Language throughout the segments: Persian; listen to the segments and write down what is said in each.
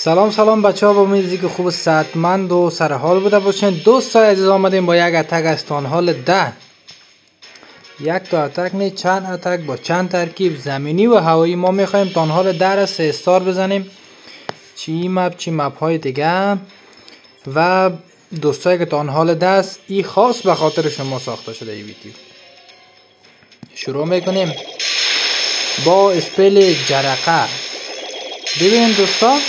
سلام بچه ها، با امیدی که خوب صحتمند و سرحال بوده باشین. دوستان عزیز آمدیم با یک اتک از تانهال 10. یک تا اتک نه، چند اتک با چند ترکیب زمینی و هوایی. ما میخوایم تانهال 10 را 3 استار بزنیم، چی مپ های دیگه. و دوستایی که تانهال 10 است، این خاص به خاطر شما ساخته شده. این ویدیو شروع میکنیم با اسپل جرقه. ببینیم دوستان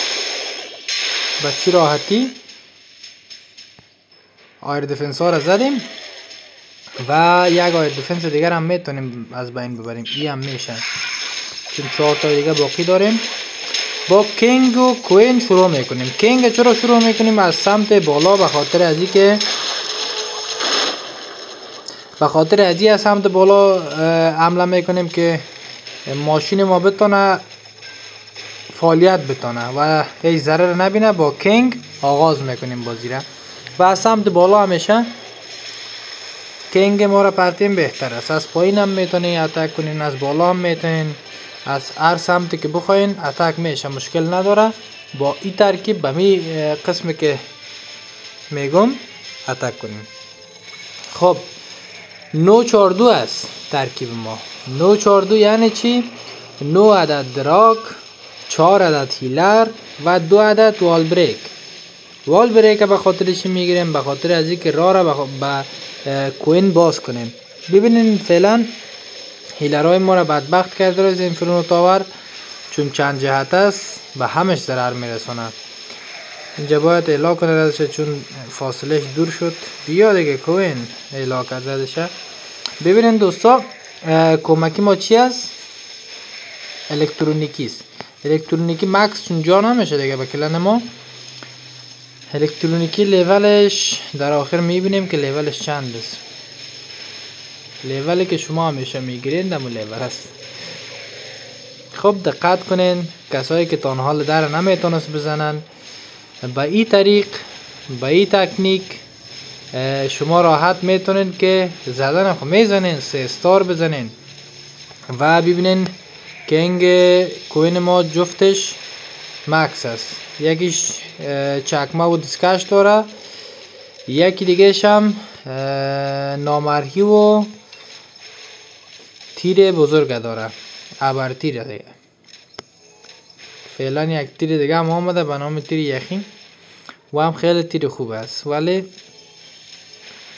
به چی راحتی آیر دیفنس ها را زدیم و یک آیر دیفنس دیگر هم میتونیم از بین ببریم. این هم میشه، چون 4 تا دیگه باقی داریم. با کینگ و کوین شروع میکنیم. کینگ چرا شروع میکنیم؟ از سمت بالا، به خاطر از سمت بالا حمله میکنیم که ماشین ما بتونه فعالیت بتونه و هیچ ضرر نبینه. با کینگ آغاز میکنیم بازی را و از سمت بالا همیشه کینگ ما را پرتیم بهتر است. از پایین هم میتونین اتک کنین، از بالا هم میتونین، از هر سمتی که بخواین اتک میشه، مشکل نداره. با این ترکیب به می قسمی که میگم اتک کنین. خب 942 است ترکیب ما. 942 یعنی چی؟ 9 عدد دراک، 4 عدد هیلر و 2 عدد وال بریک. وال بریک به خاطر چی میگیریم؟ به خاطر از اینکه راه را به کوین باز کنیم. ببینین فعلا هیلرهای ما را بدبخت کرده از اینفرنو تاور، چون چند جهت است به همش ضرر میرسونه. اینجا باید اعلا کنه ازش، چون فاصلش دور شد. بیا دیگه کوین اعلا کرده ازش. ببینین دوستا کمکی ما چی است؟ الکترونیکی است. الکترونیکی مکس چون جا نمیشه دیگه به کلن ما. الکترونیکی لیولش در آخر میبینیم که لیولش چند است. لیولی که شما همیشه میگیرین دمو لیول است. خب دقت کنین، کسایی که تانهال در نمیتونست بزنن، با این طریق، با این تکنیک شما راحت میتونین که زدن خو میزنین، 3 استار بزنین. و ببینین کینگ کوین ما جفتش مکس است. یکیش چکمه و دیسکش داره، یکی دیگهش هم نامرئی و تیر بزرگ داره، ابر تیر دیگه. فعلا یک تیر دیگه هم آمده به نام تیر یخین و هم خیلی تیر خوب است، ولی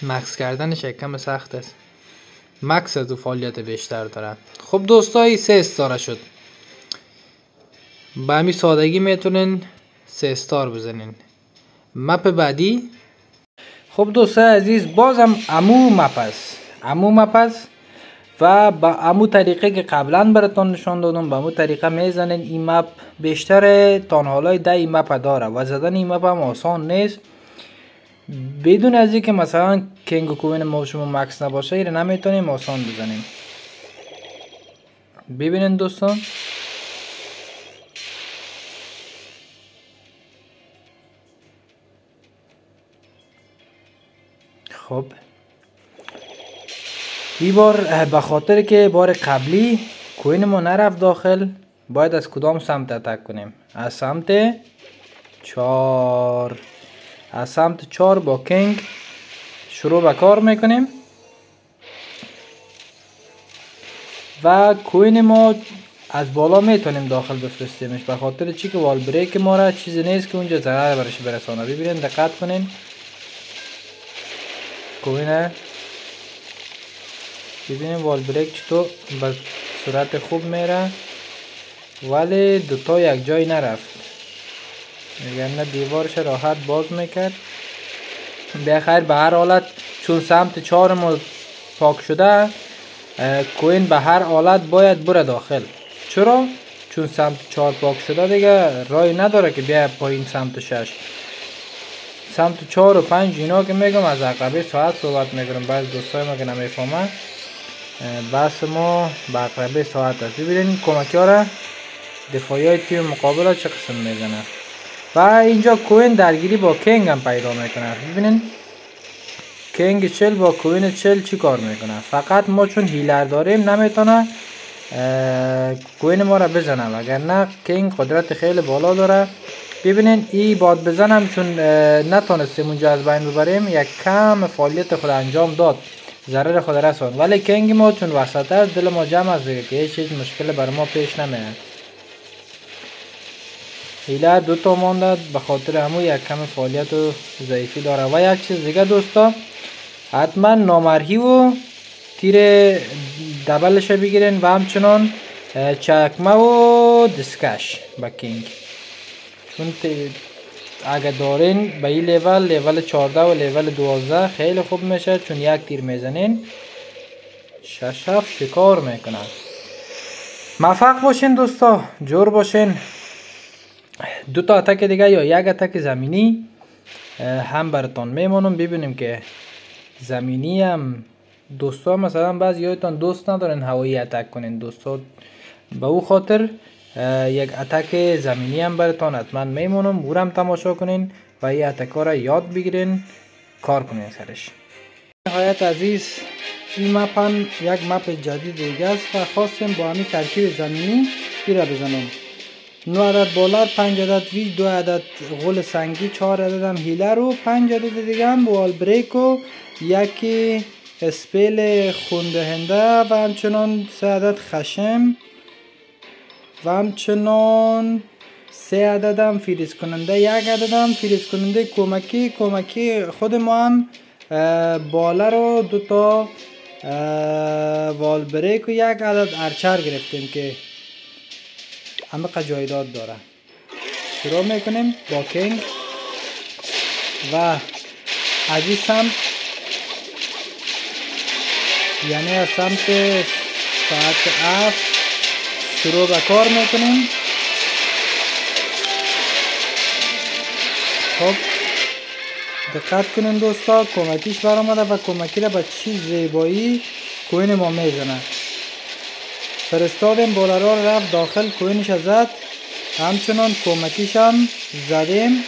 مکس کردنش کم سخت است. مکس از فعالیت بیشتر داره. خب دوستایی 3 استاره شد. با همین سادگی میتونین 3 استار بزنین. مپ بعدی. خب دوستای عزیز، بازم امو مپ است و با امو طریقه که قبلا براتون نشان دادم، با امو طریقه میزنین. این مپ بیشتر تانهالای 10 این مپ داره و زدن این مپ هم آسان نیست. بدون از اینکه مثلا کینگ و کوین ما شما مکس نباشه، این نمیتونیم آسان بزنیم. ببینین دوستان خب این بار به خاطر که بار قبلی کوین ما نرفت داخل، باید از کدام سمت اتک کنیم؟ از سمت 4. از سمت 4 با کینگ شروع به کار میکنیم و کوین ما از بالا میتونیم داخل بفرستیمش، به خاطر چی که وال بریک ما را چیزی نیست که اونجا ضرر برش برسانه. ببینید دقت کنین کوین، ببینید وال بریک چطور به صورت خوب میره، ولی دوتا یک جای نرفت، یعنی دیوارش راحت باز میکرد. بخیر به هر حالت چون سمت 4 ما پاک شده، کوین به هر حالت باید بره داخل. چرا؟ چون سمت 4 پاک شده دیگه رای نداره که بیا پایین سمت 6. سمت 4 و 5 اینا که میگم از عقربه ساعت صحبت میکنم. بعض دوستای ما که نمیفهمن، بس ما به عقربه ساعت است. ببینید کمکی ها را دفاعی های تیم مقابل چه قسم میزنه. و اینجا کوین درگیری با کینگ هم پیدا میکنه. ببینید کینگ 40 با کوین 40 چی کار میکنه. فقط ما چون هیلر داریم نمیتونه کوین ما را بزنه، وگرنه کینگ قدرت خیلی بالا داره ببینین این باد بزنم چون نتونستیم اونجا از بین ببریم، یک کم فعالیت خود انجام داد، ضرر خود رسوند، ولی کنگ ما چون وسط است دل ما جمع است دیگه که هیچ مشکل بر ما پیش نمیاد. هیله دوتا مانده به خاطر همون یک کم فعالیت و ضعیفی داره. و یک چیز دیگه دوستا، حتما نامرئی و تیر دبلش بگیرین و همچنان چکمه و دسکش با کینگ، چون اگه دارین به این لیول 14 و لیول 12 خیلی خوب میشه، چون یک تیر میزنین ششف شکار میکنن. موفق باشین دوستا، جور باشین. دو تا اتک دیگه یا یک اتک زمینی هم براتون میمونم. ببینیم که زمینی هم دوستا مثلا بعضی یادتان دوست ندارن هوایی اتک کنین دوستا، به او خاطر یک اتک زمینی هم براتون حتما میمونم، او هم تماشا کنین و این اتک ها را یاد بگیرین، کار کنین سرش. نهایت عزیز، این مپ هم یک مپ جدید دیگه است و خواستیم با همین ترکیب زمینی را بزنیم. 9 عدد بالر، 5 عدد ویج، 2 عدد غول سنگی، 4 عدد هم هیلر و 5 عدد دیگه هم وال بریک و یکی اسپیل خوندهنده و همچنان 3 عدد خشم و همچنان 3 عدد هم فریز کننده، 1 عدد هم فریز کننده کمکی خود ما هم بالر و 2 تا وال بریک و 1 عدد ارچر گرفتیم که همه جایداد داره. شروع میکنیم با کینگ و از این سمت، یعنی از سمت ساعت 7 شروع به کار میکنیم. خب دقت کنین دوستا، کمکیش برآمده و کمکی را به چی زیبایی کوین ما میزنه. فرستادیم بالرها رو رفت داخل، کوینش زد، همچنان کمکیش هم زدیم.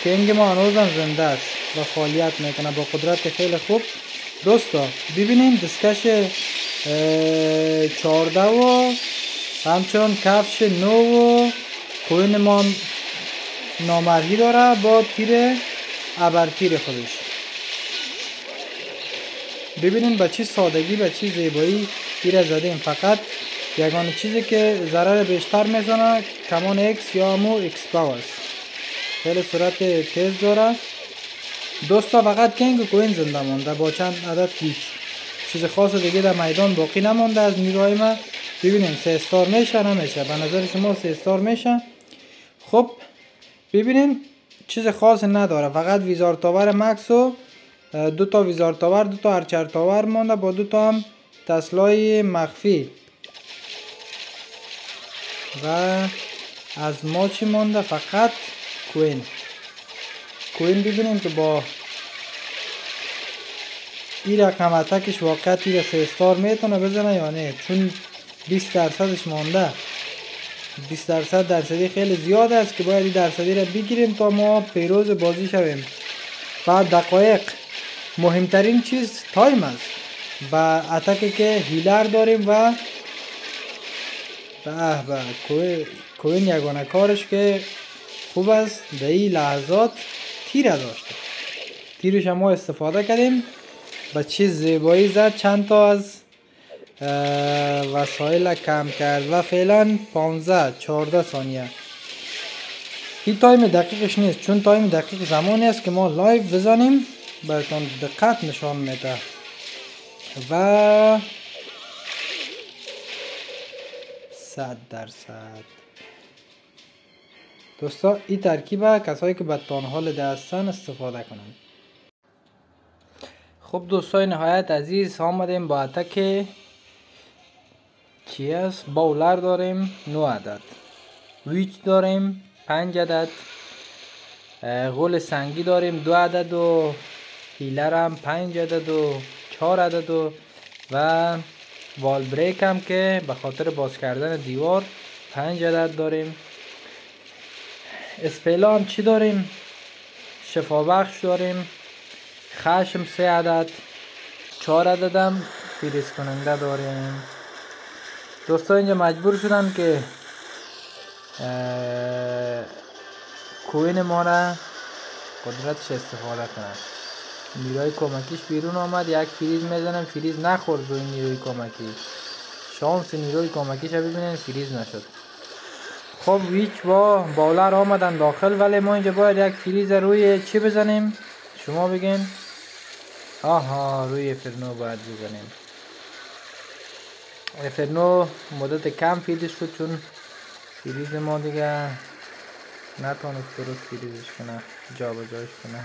کینگ ما هنوزم زنده است و فعالیت میکنه با قدرت خیلی خوب. دوستا ببینین دستکش 14 و همچنان کفش 9 و کوین ما نامرئی داره با تیر ابرتیر خودش. ببینین به چی سادگی، به چی زیبایی تیر زدیم. فقط یگانه چیزی که ضرر بیشتر میزنه کمان ایکس یا همو ایکس پاور، خیلی سرعت تیز داره. دوستا فقط کینگ و کوین زنده مونده با چند عدد هیچ چیز خاص دیگه در میدان باقی نمونده از نیروهای ما. ببینیم 3 استار میشه نمیشه؟ به نظر شما 3 استار میشه. خب ببینین چیز خاص نداره، فقط ویزار تاور مکس و 2 تا ویزار تاور، 2 تا ارچر تاور مونده با 2 تا هم تسلای مخفی. و از ما چی مونده؟ فقط کوین. ببینیم که با این رقم اتکش واقعا تیر 3 استار میتونه بزنه یا نه، چون 20 درصدش مونده. 20 درصدی خیلی زیاد است که باید این درصدی را بگیریم تا ما پیروز بازی شویم. و دقایق، مهمترین چیز تایم است. و اتکی که هیلر داریم و کوین یگانه کارش که خوب است در این لحظات تیر داشته، تیرش ما استفاده کردیم با چیز زیبایی زد، چند تا از وسایل کم کرد و فعلا 14 ثانیه. این تایم دقیقش نیست، چون تایم دقیق زمانی است که ما لایو بزنیم براتون دقت نشان میده. و 100% دوستا این ترکیب کسایی که به تانحال دستن استفاده کنند. خب دوستای نهایت عزیز، آمدیم با اتک چی است؟ باولر داریم 9 عدد، ویچ داریم 5 عدد، غول سنگی داریم 2 عدد و هیلر هم 5 عدد و 4 عدد و وال بریک هم که به خاطر باز کردن دیوار 5 عدد داریم. اسپیلا هم چی داریم؟ شفابخش داریم، خشم 3 عدد، 4 عدد هم فریز کننده داریم. دوستا اینجا مجبور شدم که کوین ما را قدرتش استفاده کنم. نیروی کمکیش بیرون آمد، یک فریز میزنم، فریز نخورد روی نیروی کمکی. شانس نیروی کمکیش ببینین فریز نشد. خب ویچ با باولر آمدن داخل، ولی ما اینجا باید یک فریز روی چی بزنیم؟ شما بگین. آها، روی فرنو باید بزنیم. فرنو مدت کم فریز شد چون فریز ما دیگه نتونست درست فریزش کنه، جا بجاش کنه.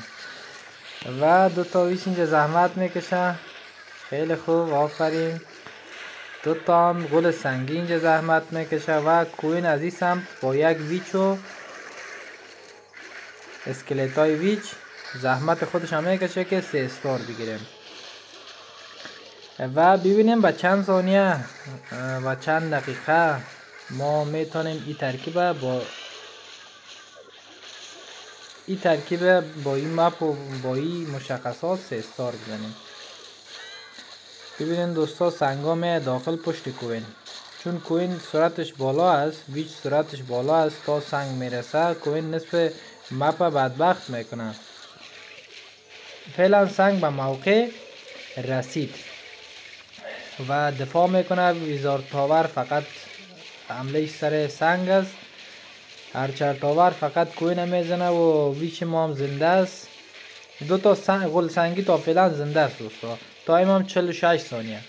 و دوتا ویچ اینجا زحمت میکشه. خیلی خوب، آفرین. دوتا هم گل سنگی اینجا زحمت میکشه و کوین از این سمت با یک ویچ و اسکلت های ویچ زحمت خودش هم میکشه که 3 استار بگیریم. و ببینیم با چند ثانیه و چند دقیقه ما میتونیم این ترکیب با این مپ و با این مشخصات 3 استار بزنیم. ببینید دوستا، سنگا می داخل پشت کوین، چون کوین سرعتش بالا است، ویچ سرعتش بالا است، تا سنگ میرسه کوین نصف مپ بدبخت میکنه. فعلا سنگ به موقع رسید و دفاع میکنه. ویزارد تاور فقط حمله سر سنگ است. هرچر تاور فقط کوین میزنه و ویچ ما هم زنده است. دو تا گل سنگی تا فعلا زنده است دوستا. تایم هم 46 ثانیه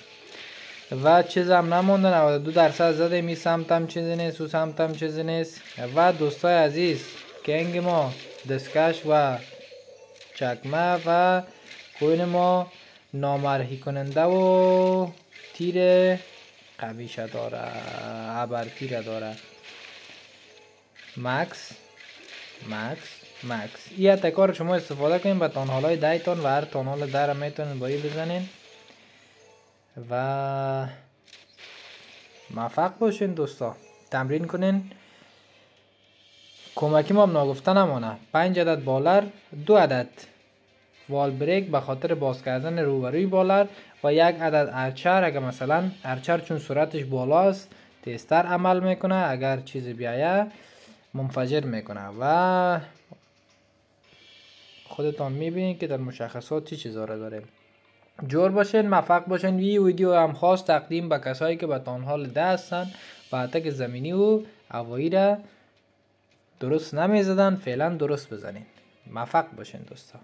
و چیز هم نمونده. 92% زده. می سمتم چیزی نیست، او سمتم چیزی نیست. و دوستای عزیز، کنگ ما دسکش و چکمه و کوین ما نامرئی کننده و تیر قویشه داره، ابر تیر داره. مکس این اتکار شما استفاده کنین به تانهال های 10 تان و هر تانهال 10 را میتونین با این بزنین و موفق باشین دوستا. تمرین کنین. کمکی ما هم ناگفته نمانه. 5 عدد بالر، 2 عدد وال بریک به خاطر باز کردن روبروی بالر و 1 عدد ارچر. اگر مثلا ارچر چون سرعتش بالا است تیزتر عمل میکنه، اگر چیزی بیایه منفجر میکنه. و خودتان میبینید که در مشخصات چی چیزا را داریم. جور باشین، موفق باشین. ویدیو هم خاص تقدیم به کسایی که به تانهال 10 هستن و اتک زمینی و هوایی را درست نمیزدن، فعلا درست بزنین. موفق باشین دوستا.